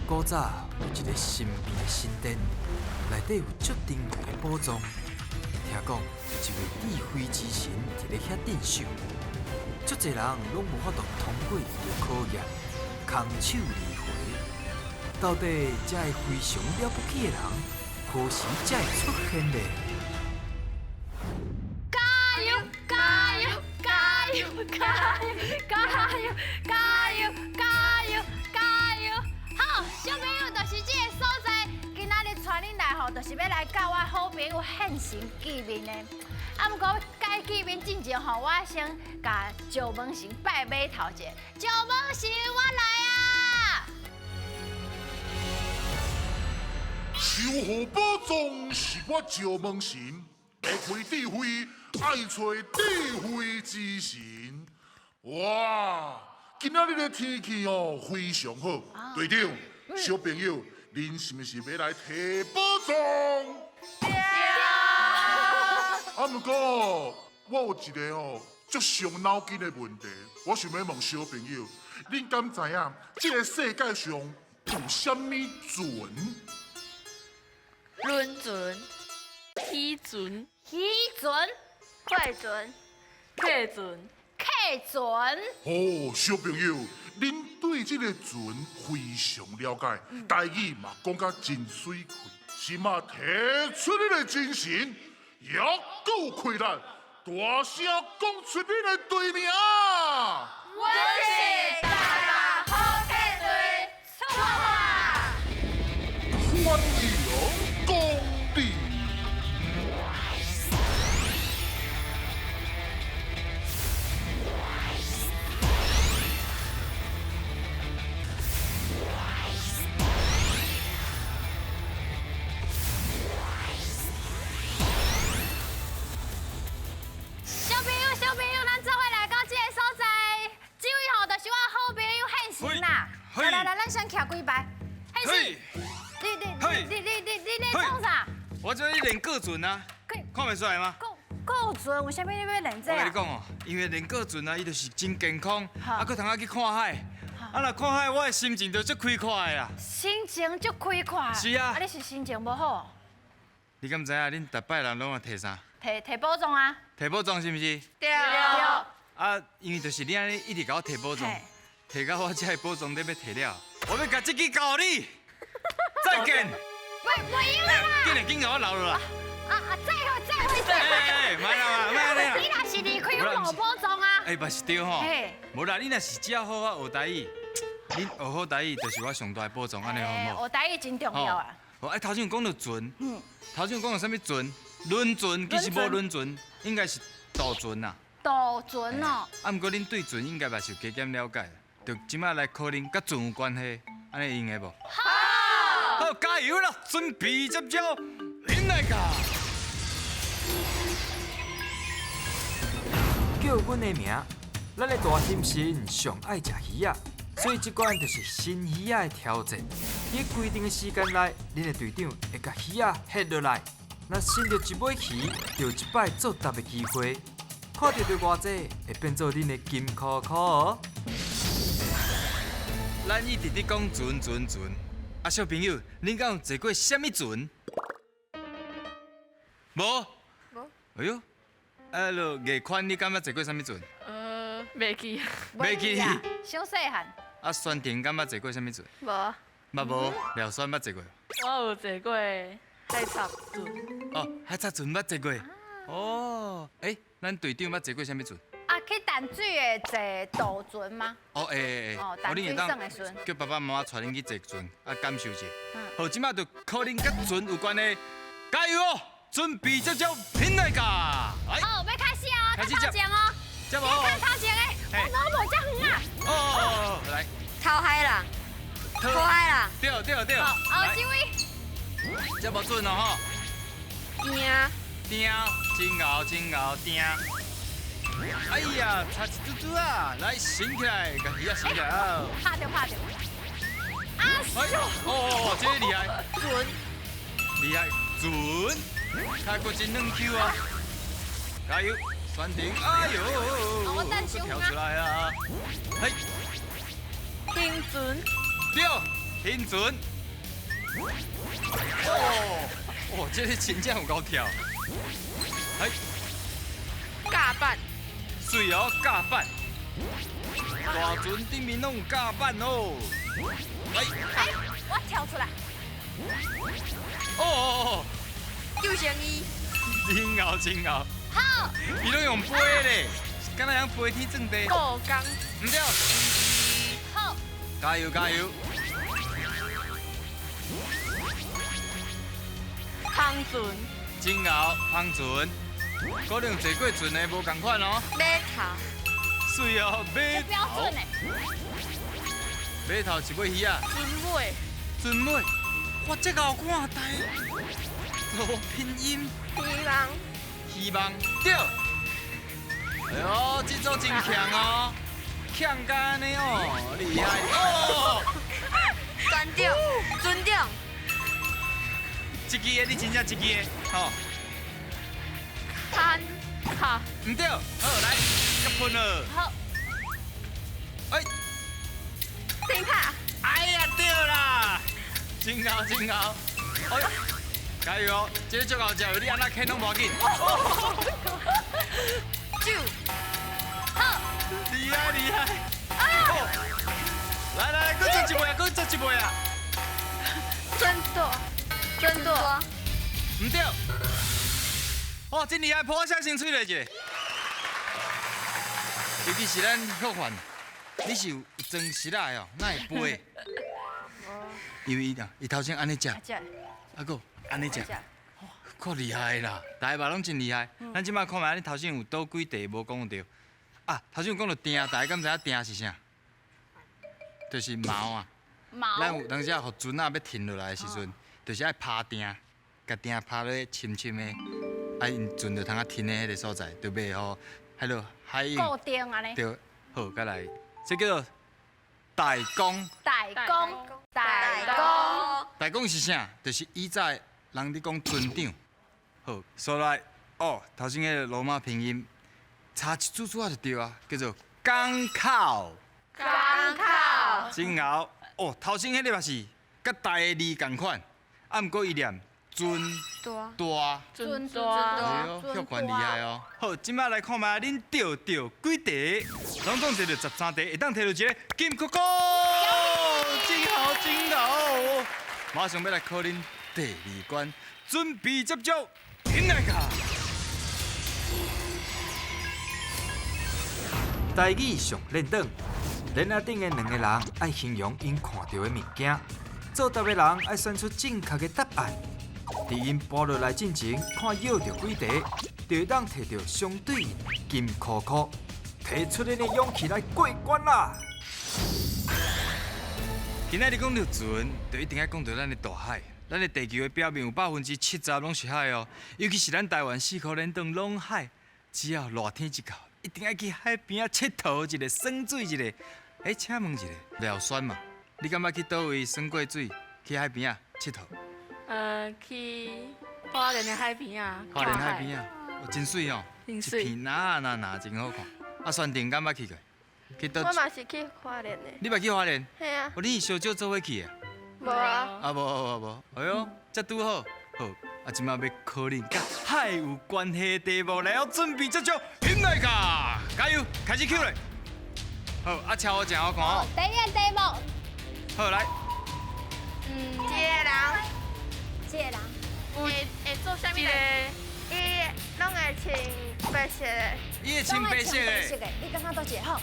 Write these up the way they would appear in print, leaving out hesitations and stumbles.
古早有一个神秘的神殿，内底有足珍贵的宝藏。听讲有一位智慧之神伫咧遐镇守，足侪人拢无法度通过伊的考验，空手而回。到底这个非常了不起的人，何时才会出现呢？加油！加油！加油！加油！加油！加油！加油！加油！好，小朋友就是这个所在，今仔日带恁来吼，就是要来教我好朋友现身见面的。啊，不过该见面之前吼，我先甲石门神拜码头一下。石门神，我来啊！守护宝藏是我石门神，会开智慧，爱找智慧之神。哇，今仔日的天气哦非常好，队长、小朋友，恁是毋是要来摕宝藏？对。啊，不过我有一个哦足伤脑筋的问题，我想要问小朋友，恁敢知影这个世界上有啥物船？轮船、梯船、鱼船、快船、客船。客船。哦，小朋友，恁对这个船非常了解，台语嘛讲甲真水气，是嘛提出你的精神，也够困难，大声讲出你的队名。我是大大好客队，出发！欢迎光临。小朋友，小朋友，咱做伙来到这个所在，这位吼就是我好朋友现身啦。嘿来，咱先徛几排。现身，你在创啥？我这里练过船啊，看袂出来吗？够船，为什么你要练这啊我跟你？讲哦，因为练过船啊，伊就是真健康，好啊，佮通去看海。啊，若看海，我的心情就足开快的啦。心情足开快。是啊你是心情无好？你敢知影恁逐摆人拢会摕啥？提宝藏啊？摕宝藏是毋是？对。啊，因为就是你安尼一直甲我摕宝藏嘿，摕到我这个宝藏你要摕了，我要甲这支交你。再见。袂用啦。紧甲我留落来。再会。买啦，买啦。你若是离开我老宝藏啊？哎，嘛是对吼嘿。无啦，你若是只要好好学台语，恁学好台语就是我上大的宝藏，安尼好无？学台语真重要啊。哦，哎，头先有讲到船，头先有讲到啥物船？轮船其实无轮船，应该是渡船呐。渡船哦。啊，毋过恁对船应该嘛是有加减了解，就即摆来考恁甲船有关系，安尼用的无？好，加油啦！准备接招，恁来甲！叫阮的名，咱的大心神上爱食鱼仔，所以这关就是新鱼仔的挑战。伫规定的时间内，恁的队长会甲鱼仔下落来。若新到一尾鱼，就有一摆作答的机会。看到对偌济，会变做恁的金箍箍哦。咱一直伫讲船。啊，小朋友，恁敢有坐过什么船？无。无。哎呦，啊，落月款你敢捌坐过什么船？袂记，袂记。小细汉。啊，宣婷敢捌坐过什么船？无。捌无？廖酸捌坐过？我有坐过海插船，哦，海插船捌坐过。哦，诶，咱队长捌坐过什么船？啊，去淡水的坐渡船吗？哦，哦淡水省的船叫爸爸妈妈带恁去坐船，啊，感受一下。嗯好，即马就考恁甲船有关的，加油哦！准备接招，拼来甲！来，好，要开始哦，开始头前哦。接无？你看头前的，我脑无遮远啊。哦，来，讨海人，讨海人，对，好，后一位。接无准哦吼，惊，真牛定。哎呀，差一嘟嘟啊！来，醒起来，甲鱼啊醒起来啊！拍着。啊，哎，哦，这个厉害，船，厉害，船，开过真软 Q 啊！加油，山顶，哎呦，我等跳出来啊！嘿，顶船，对，停准。哦，这个真正有够跳。哎，架板，水哦，架板。大船顶面拢有架板哦。哎，我跳出来。哦，救生衣，真熬真熬。好，伊拢用飞咧，敢若样飞天正地。过江，唔对，好，加油加油！航船，真熬芳船，可能坐过船的无共款哦。码头，水哦，这码头标准。诶。码头是要鱼啊，船尾，船尾，哇，这个有看台。哦，拼音，希望，希望对。哎呦，这组真强哦，强干安尼哦，厉害哦！船长，船长，一支的你真正一支的，吼。坎卡，唔对，好来，甲喷了。好，哎，停卡，哎呀，对啦，真熬真熬，哎呦，加油哦！这个足够食，你安那啃拢无要紧。酒，好，厉害厉害！哦，来来来，再做一杯啊，再做一杯啊！船舵，船舵，唔对，哦，真厉害，破下先吹落一个。尤其是咱福范，你是有装实仔的哦，哪会飞？因为伊头先安尼食，这，啊个安尼食，够厉害啦！大家嘛拢真厉害。咱即摆看卖，你头先有倒几题无讲到啊？头先有讲到鼎，大家敢知影鼎是啥？就是毛啊。毛。咱有当时啊，互船啊要停落来的时阵，就是爱拍鼎，甲鼎拍咧深深的，啊，因船就通啊停的迄个所在，就袂吼，迄落海涌。固定安尼。对，好，再来，这叫做大弓。大公，大公。大弓是啥？就是以早人咧讲船长。好，所来哦，头先迄个罗马拼音，差一组组啊就对啊，叫做港口。港口，真熬哦，头先迄个嘛是甲大个字共款，啊，毋过伊念船多，大。船哎大，呦，许款厉害哦！好，即摆来看卖恁钓到几题，拢总摕到13题，会当摕到一个金箍箍，真好真好！马上要来考恁第二关，准备接招，进来卡！台语上练档，练仔顶的两个人爱形容因看到的物件，作答的人爱选出正确的答案。伫因播落来进前，看摇到几题，就会当摕到相对应金箍箍，提出恁的勇气来过关啦！今仔日讲到船，就一定要讲到咱的大海。咱的地球的表面有70%拢是海哦，尤其是咱台湾4颗连档拢海。只要热天一到，一定要去海边啊佚佗一个，耍水一个。请问一下，廖酸嘛，你感觉去倒位耍过水？去海边啊佚佗？去花莲的海边啊，花莲海边啊，哦，真水哦，一真水片那真好看。啊，山顶敢捌去过？去倒？我嘛是去花莲的，你捌去花莲？嘿啊，哦，你小少做伙去的？无啊，啊无，哎呦，这拄好，好，啊，即摆要考恁甲海有关系的题目来，要准备这招，进来ka，加油，开始 Q 嘞。好，啊，瞧我正好看哦。第一个题目，好来，一个人这个人会做啥物嘞？伊拢会穿白色的，伊会穿白色的。的，你刚刚都一个好。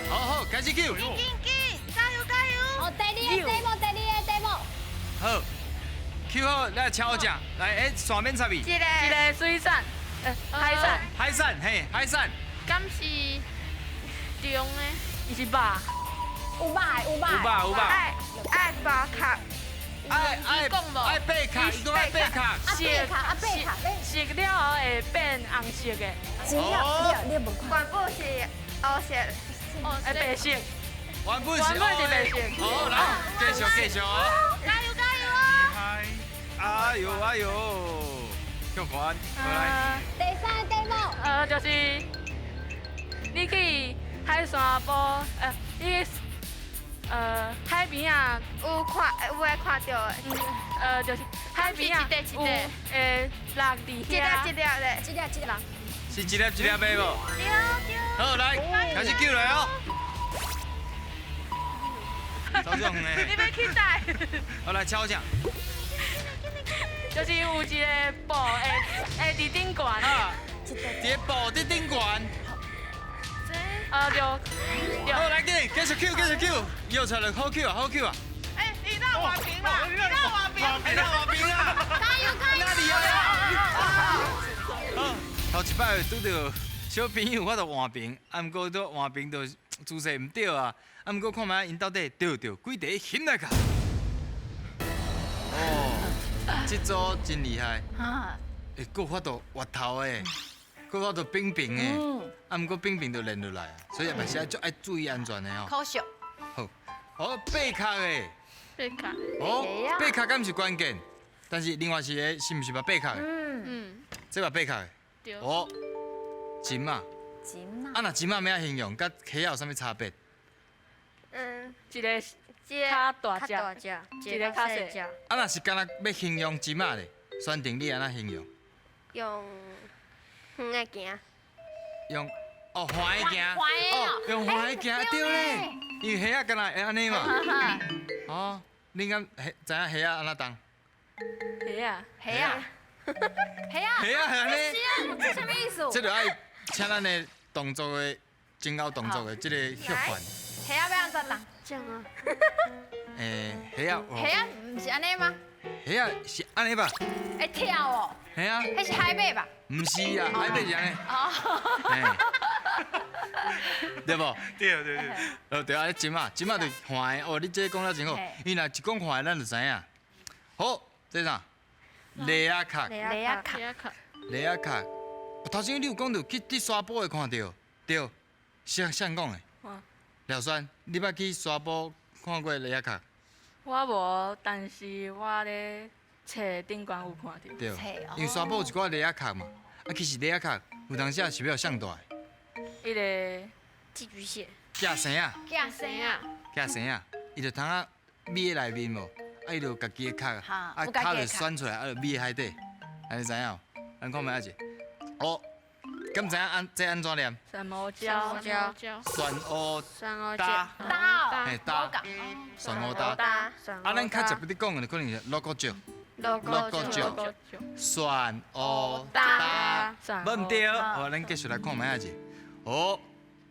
好，开始 Q。紧，加油加油！哦，第二个题目，好，Q 好，来瞧我正，来，线面插伊。一个水伞，海伞，海伞，嘿，海伞。敢是中的？伊是肉，有吧？有吧。爱包卡，爱贝卡，伊讲爱贝卡。贝卡，食了后会变红色的，只要你问看。全部是黑色的，白色。原本是原本是白色好，来，继续。加油加油啊！嗨，哎呦，跳关，来。第三个题目，就是你去海山坡，你海边啊，有会看到的，就是海边啊，有落伫一粒遐。一粒的，这个人，是一粒一粒的无？对对。好，来，开始救来哦。超壮你的，要去带？好来敲响。就是有一个布会伫顶悬的，啊，伫布伫顶悬。就好来，继续 Q， 继续 Q， 又出来好 Q 啊，好 Q 啊。哎，你让我平了，你让我平，你让我平啊！加油加油！哪里啊？好，头一摆拄到小朋友，我就换平，啊，毋过都换平就姿势唔对啊，啊，毋过看卖因到底对着几题险来个。哦，这组真厉害，啊，会够法度滑头的，够法度冰冰的，啊，毋过冰冰就练落来啊，所以嘛是要爱注意安全的哦。科学，好，哦，背壳的。贝卡，哦，背壳敢是关键，但是另外是个是毋是把背壳的？嗯，这把背壳的。对。哦，金嘛，金啊那金嘛要形容，甲虾有啥物差别？一个一个较大只较大只，一个较细只，啊那是敢若要形容金嘛咧，选定你安怎形容？用远的行，用哦环的行，环的哦用环的行对咧，因为虾仔敢若会安尼嘛。哦，恁敢知影虾仔安怎动？鞋啊，黑啊，黑啊，虾仔是安尼，这什么意思？这就爱请咱的动作的前后动作的这个血管。黑啊要安怎打？这样啊，虾仔黑啊，不是安尼吗？虾仔是安尼吧？会跳哦，嘿啊，那是海马吧？毋是啊，海马是安尼。哦，嘿，对无？对对对，对啊，金嘛就环的哦，你这讲了真好嘿，因为若一讲环的，咱就知影。好，这啥？雷亚卡，雷亚卡，鞋啊卡，雷亚卡。头先你有讲到去沙坡会看到，对，是像讲的。廖酸，你捌去沙坡看过雷亚卡？我无，但是我咧册顶悬有看到。对册哦，因为沙坡有一寡雷亚卡嘛，啊，其实雷亚卡有当时也是比较上大的，迄个寄居蟹，架生啊。架生啊，架生啊，伊就通啊米的内面无，啊伊就家己的壳，哈啊有家己的壳就选出来，啊就米的海底，安尼知影？咱看卖一下。哦，敢知影这安怎念？三毛胶，胶酸乌酸蚵搭，打哦，嘿搭无讲，酸乌搭。搭，酸啊，咱较常不伫讲的，可能是 logo 椒、 logo 椒胶，酸乌搭搭，无毋对。哦，咱继续来看卖一下。哦，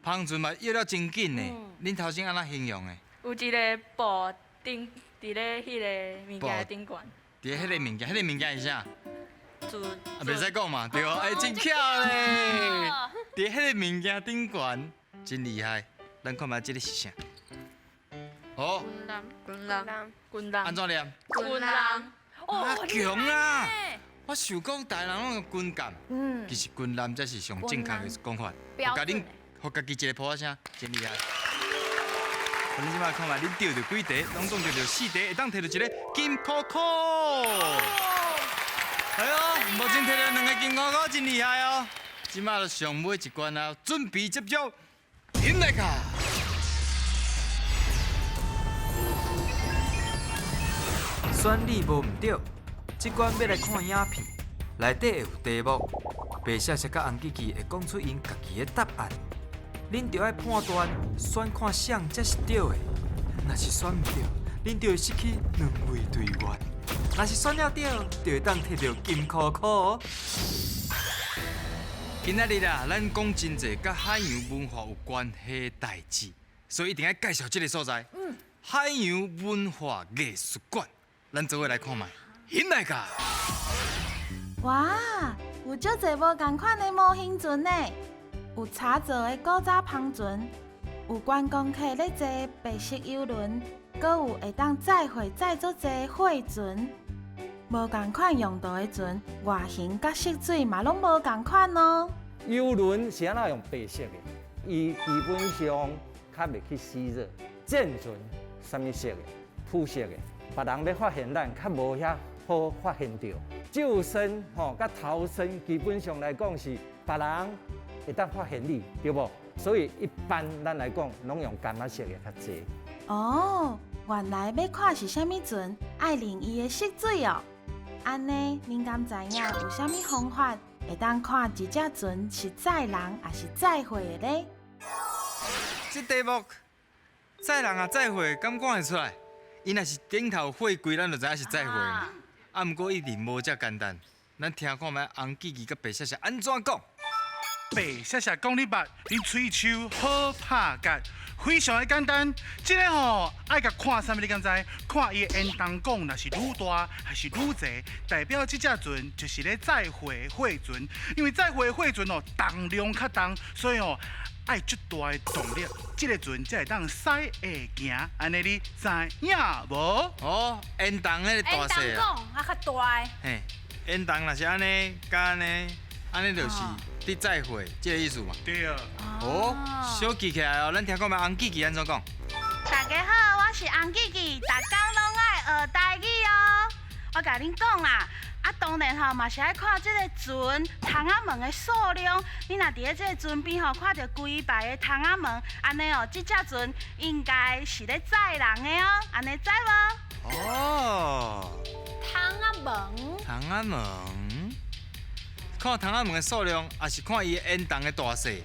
芳船嘛摇了真紧呢，恁头先安怎形容的？有一个布顶伫咧迄个物件顶悬，伫迄个物件，迄个物件是啥？就啊，袂使讲嘛，对哦，哎，真巧咧！伫迄个物件顶悬，真厉害。咱看卖这个是啥？哦，滚浪，滚浪安，怎念？滚浪，啊，强啊！我想讲大人拢用滚感，嗯其，实滚男才是上正确的讲法。标准的。互家己一个普声，真厉害。恁即摆看卖，恁钓着几题，拢总钓着4题，会当摕到一个金箍箍。哎呦，目前摕到2个金箍箍，真厉害哦！即摆就上尾一关啊，准备接招，引来卡。选你无毋对，即关要来看影片，内底会有题目，白写写甲红记记会讲出因家己的答案，恁着爱判断，选看谁才是对的。若是选毋对，恁就会失去2位队员；若是选了对，就会当摕到金箍箍哦。今仔日啊，咱讲真侪甲海洋文化有关系的代志，所以一定要介绍这个所在。海洋文化艺术馆，咱做伙来看卖。引来噶！哇，有足侪无共款的模型船呢，有茶做的古早帆船，有观光客咧坐白色游轮，搁有会当载货载足侪货船。无共款用途的船，外形甲色水嘛拢无共款哦。游轮是安怎用白色的？伊基本上较袂去吸热。舰船什么色的？肤色的。别人要发现咱较无遐好发现到。救生甲逃生基本上来讲是别人会当发现你，对无？所以一般咱来讲，拢用柑仔色的较济。哦，原来要看是啥物船，爱淋伊的色水哦。安尼，恁敢知影有啥物方法会当看一只船是载人还是载货的咧？这题目载人啊载货，敢讲会出来？伊若是顶头货柜，咱就知影是载货嘛。啊，毋过一定无遮简单。咱听看觅红记记甲白雪雪安怎讲？白谢谢讲你捌，你喙手好拍角，非常的简单。这个吼爱甲看啥物？你敢知？看伊的烟筒讲，若是愈大还是愈济，代表这只船就是咧载货的货船。因为载货的货船哦，重量较重，所以哦爱足大的动力，这个船才会当驶会行。安尼你知影无？哦，烟筒迄个大当细啊，讲啊较大的，嘿，烟筒若是安尼，甲安尼，安尼就是伫载货，这个意思嘛。对啊。哦，小记起来哦，咱听看觅红记记安怎讲？大家好，我是洪记记，大家拢爱学台语哦。我甲恁讲啦，当然吼嘛是爱看即个船窗仔门的数量。你若伫咧即个船边吼看到规排的窗仔门，安尼哦，即只船应该是咧载人的哦，安尼知无？哦，窗仔门，窗仔门，看窗仔门的数量，还是看伊的烟筒的大细？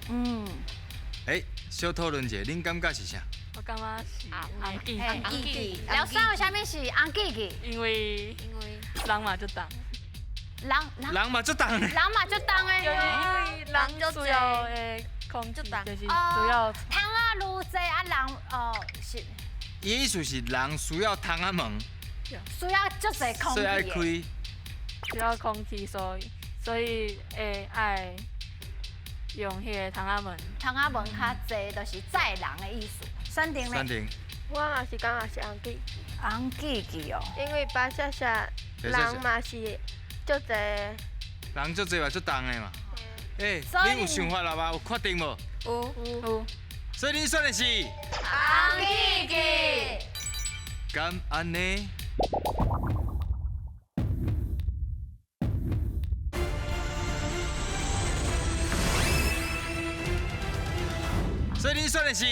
小讨论者，恁感觉是啥？我感觉是红记红记，记记，了解为虾米是红记记？因为人嘛就重，人嘛足重呢。人嘛足重的，因为人需要的空气就是主要窗仔愈济啊，人是伊意思是人需要窗仔门，需要足济空所以爱气的。开。需要空气，所以会爱用迄个窗仔门。窗仔门较济，就是载人的意思。山顶咧，山顶，我嘛是感觉是红记，红记记哦。因为白谢谢人嘛是足济。人足济嘛足重的嘛。恁有想法了吧？有确定无？有。所以恁选的是红记记。敢安尼？所以恁选的是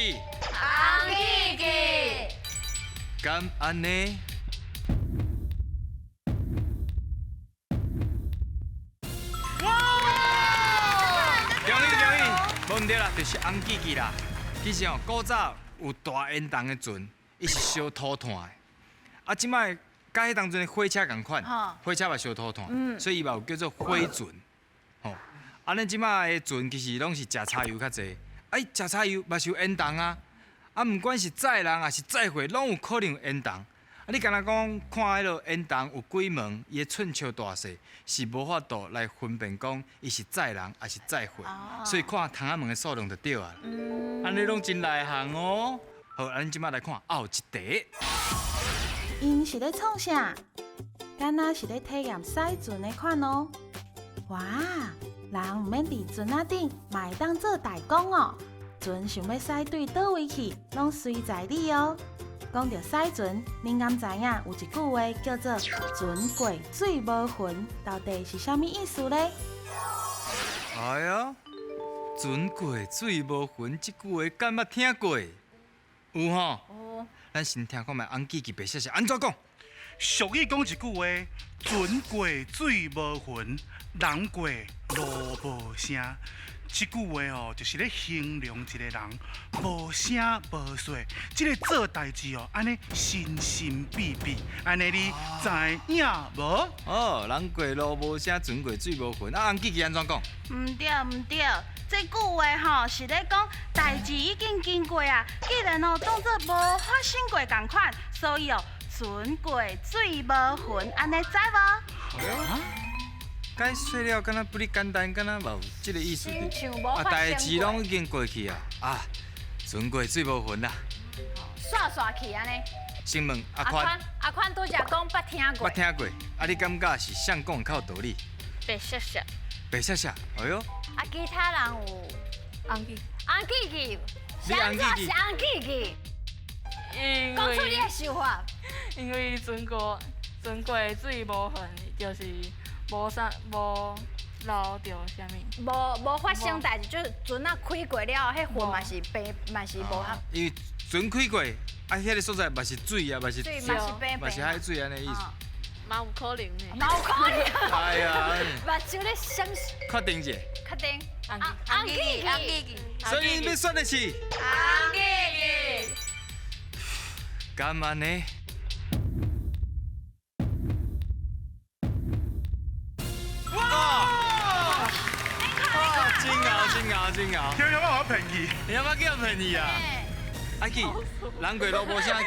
红记记。敢安尼？恭喜！无毋对啦，就是红记记啦。其实哦，古早有大烟筒的船，伊是烧土炭的。啊，即摆甲迄当阵的火车共款，火车嘛烧土炭，所以伊嘛有叫做火船。吼，啊，咱即摆的船其实拢是食柴油较济。食柴油嘛是有烟筒啊。啊，毋管是载人还是载货，拢有可能有烟筒。啊，你敢若讲看迄落烟筒有几门，伊的寸尺大细，是无法度来分辨讲伊是载人还是载货，所以看窗仔门的数量就对啊。安尼拢真内行哦。好，咱即摆来看后一题。因是咧创啥？敢若是咧体验驶船的款哦。哇，人毋免伫船仔顶，嘛会当做代工哦。船想要驶对倒位去，拢随在你哦。讲到驶船，恁敢知影有一句话叫做“船过水无痕”，到底是啥物意思呢？哎呀，船过水无痕，即句话敢捌听过？有吼。有。咱先听看觅红记记白雪雪安怎讲。俗语讲一句话：船过水无痕，人过路无声。这句话哦，就是咧形容一个人无声无说，这个做代志哦，安尼神神秘秘，安尼你知影无？哦，人过路无声，船过水无痕。啊，红记记安怎讲？唔对唔对，这句话吼是咧讲代志已经经过啊，既然哦当作无发生过共款，所以哦船过水无痕，安尼知无？解说了，敢若不哩简单，敢若嘛有即个意思。亲像无发生过。代志拢已经过去啊，船过水无痕啦。刷刷去安尼。先问阿宽拄则讲捌听过。捌听过，啊，你感觉是谁讲较有道理？白雪雪，白雪雪，哎哟。啊，其他人有红记，红记记，你红记记是红记记，讲出你的想法。因为船过水无痕，就是无漏着啥物。无发生代志，就是船啊开过了，迄云嘛是白，嘛是无。因为船开过，啊，遐个所在嘛是水啊，嘛是水嘛是白白，嘛是海水安尼意思。嘛有可能呢。嘛有可能。哎呀，目睭咧闪，确定者。确定。红记记，所以你要选的是红记记。干嘛呢？哇！真熬！听讲我便宜，你要不要叫便宜啊？啊去，人过路无啥，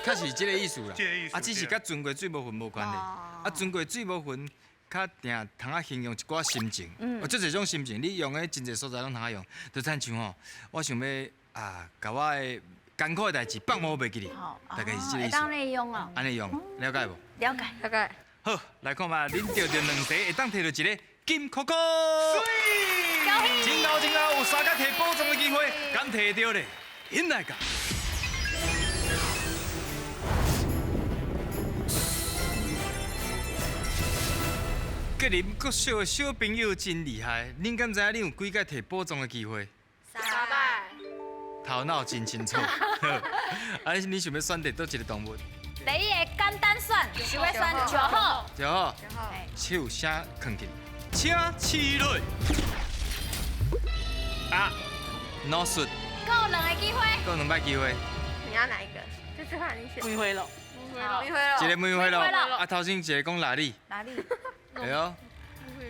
较是这个意思啦。啊，只是甲船过水无分无关系。啊，船过水无分，较定通啊形容一寡心情。哦，即一种心情，你用的真侪所在拢通啊用。就亲像吼，我想要甲我的艰苦的代志放我袂记哩，大概是这个意思。当你用啊。安尼用，了解无？了解。大概。好，来看嘛，恁钓着两题，会当摕到一个金箍箍。真好，有3个摕宝藏的机会，敢摕到咧？引来个。格林国小的小朋友真厉害，恁敢知影恁有几个摕宝藏的机会？ 3摆。头脑真清楚。啊，你想要选择倒一个动物？第一个简单选，想要选9号。9号。手写放进，请起来。啊 ，no shoot。还有2个机会。还有2摆机会。你要哪一个？这次换你选。误会了。一个梅花鹿。啊，头先一个讲哪里？哪里？哎呦。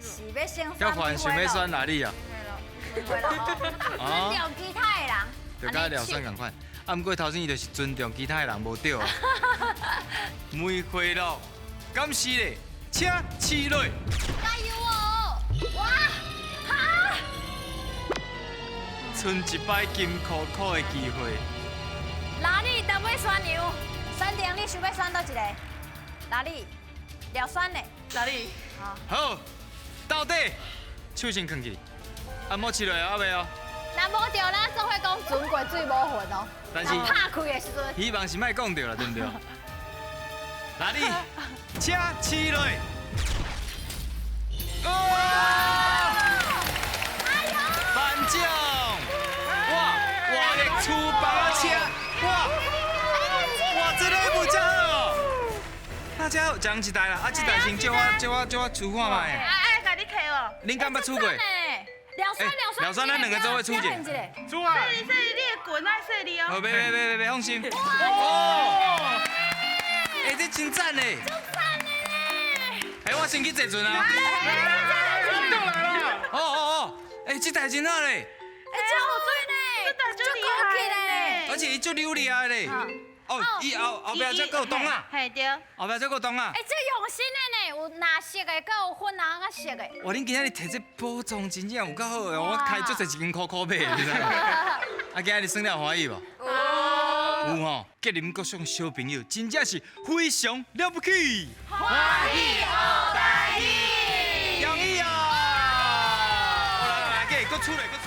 是要先选。要还想要选哪里啊？尊重其他的人。就甲廖选共款。啊，不过头先伊就是尊重其他的人，无对啊。梅花鹿，敢是咧？请起来。加油哦！哇！哈！剩一摆金箍箍的机会。哪里当要选牛？选定你想要选倒一个？哪里？廖选的。哪里？好，到底手先放起，啊，莫起来啊，未哦。若无着，咱总会讲船过水无痕哦。但是拍开的时阵，希望是莫讲着啦，对不对？哪里？请起来。颁奖！哇，我的出八千！哇，真的不错哦！大家讲一台啦，啊，这台先叫我出看嘛。哎，甲你摕哦。恁敢捌出过？廖酸，咱2个做伙出一个。出啊！你的棍爱说你哦。哦，别，放心。哦，哎，这真赞嘞！真赞嘞！哎，我先去坐船啊。倒来了。哦，哎，这台真好嘞。哎，真好追呢，这台就厉害嘞。而且伊足流利啊嘞。哦，伊后壁才有洞啊。嘿对。后壁才有洞啊。哎，这用心的呢，有蓝色的，佮有粉红啊色的。哇，恁今仔日摕这宝藏真正有够好的，我开足侪1斤箍买的，你知道吗？啊，今仔日算了欢喜无？有吼，吉林国小小朋友真正是非常了不起。欢喜学台语。容易啊！来，继续，搁出来，搁出。